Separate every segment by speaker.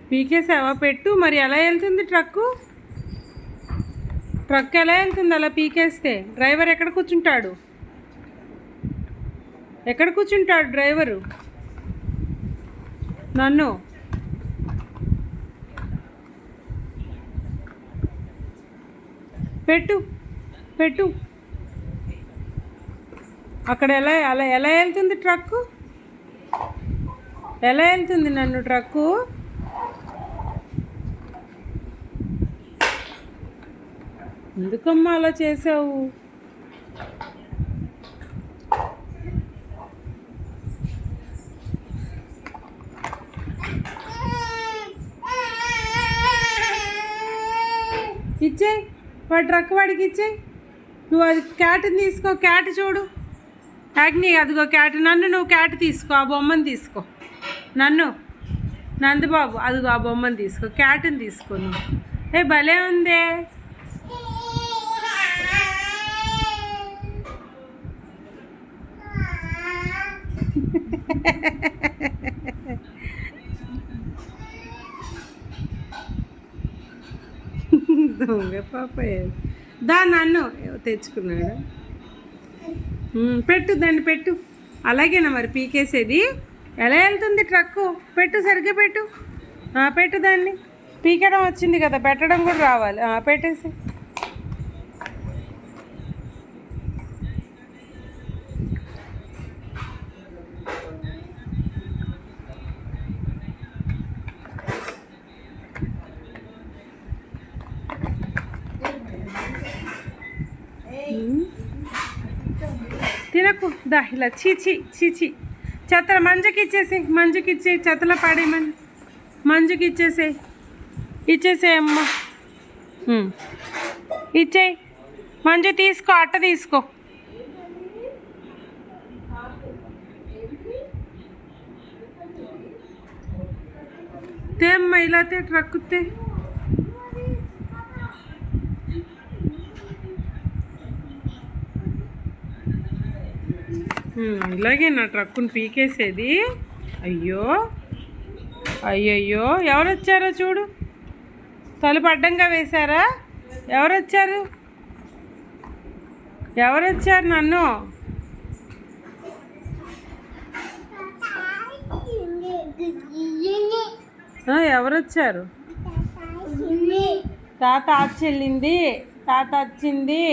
Speaker 1: పీకేసావా? పెట్టు. మరి ఎలా వెళ్తుంది ట్రక్కు? ట్రక్ ఎలా వెళ్తుంది అలా పీకేస్తే? డ్రైవర్ ఎక్కడ కూర్చుంటాడు? ఎక్కడ కూర్చుంటాడు డ్రైవరు? నన్ను పెట్టు పెట్టు. అక్కడ ఎలా వెళ్తుంది ట్రక్కు? ఎలా వెళ్తుంది నన్ను ట్రక్కు? ఎందుకమ్మా అలా చేసావు? ఇచ్చేయి, వాడు ట్రక్ వాడికి ఇచ్చేయి. నువ్వు అది క్యాట్ని తీసుకో. క్యాట్ చూడు యాగ్ని, అదిగో క్యాట్. నన్ను నువ్వు క్యాట్ తీసుకో, ఆ బొమ్మను తీసుకో. నందబాబు అదిగో ఆ బొమ్మను తీసుకో. క్యాట్ని తీసుకో నువ్వు. భలే ఉందే. దొంగ పాప. నన్ను తెచ్చుకున్నాడు. పెట్టు, దాన్ని పెట్టు. అలాగేనా మరి పీకేసేది? ఎలా వెళ్తుంది ట్రక్కు? పెట్టు, సరిగ్గా పెట్టు. పెట్టు, దాన్ని పీకడం వచ్చింది కదా, పెట్టడం కూడా రావాలి. పెట్టేసి తినకు. ఇలా చీచి చీచి. చెత్తల మంజుకి ఇచ్చేసి, మంజుకి ఇచ్చే. చెత్తలో పాడేయమని మంజుకి ఇచ్చేసేయమ్మా. ఇచ్చేయి మంజు. తీసుకో, అట్ట తీసుకో. తేమ్మా, ఇలా ట్రక్కుతే. ఇలాగే నా ట్రక్కుని పీకేసేది. అయ్యో అయ్యయ్యో, ఎవరు వచ్చారో చూడు. తలుపు అడ్డంగా వేశారా? ఎవరు వచ్చారు నన్ను? ఎవరు వచ్చారు? తాత చెల్లింది. తాత వచ్చింది.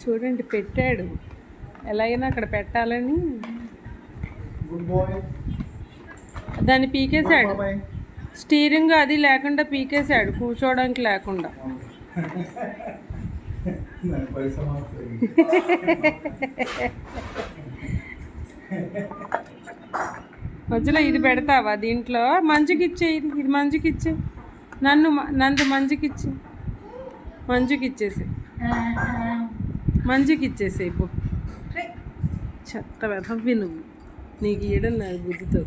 Speaker 1: చూడండి, పెట్టాడు. ఎలాగైనా అక్కడ పెట్టాలని దాన్ని పీకేశాడు. స్టీరింగ్ అది లేకుండా పీకేశాడు, కూర్చోవడానికి లేకుండా. మధ్యలో ఇది పెడతావా దీంట్లో? మంజుకిచ్చే. ఇది మంజుకిచ్చే. నందు మంజుకిచ్చేసి మంజుకిచ్చేసేపు. చెత్త వెధవ్వి నువ్వు. నీకు ఇయ్యడం నాకు బుద్ధితో.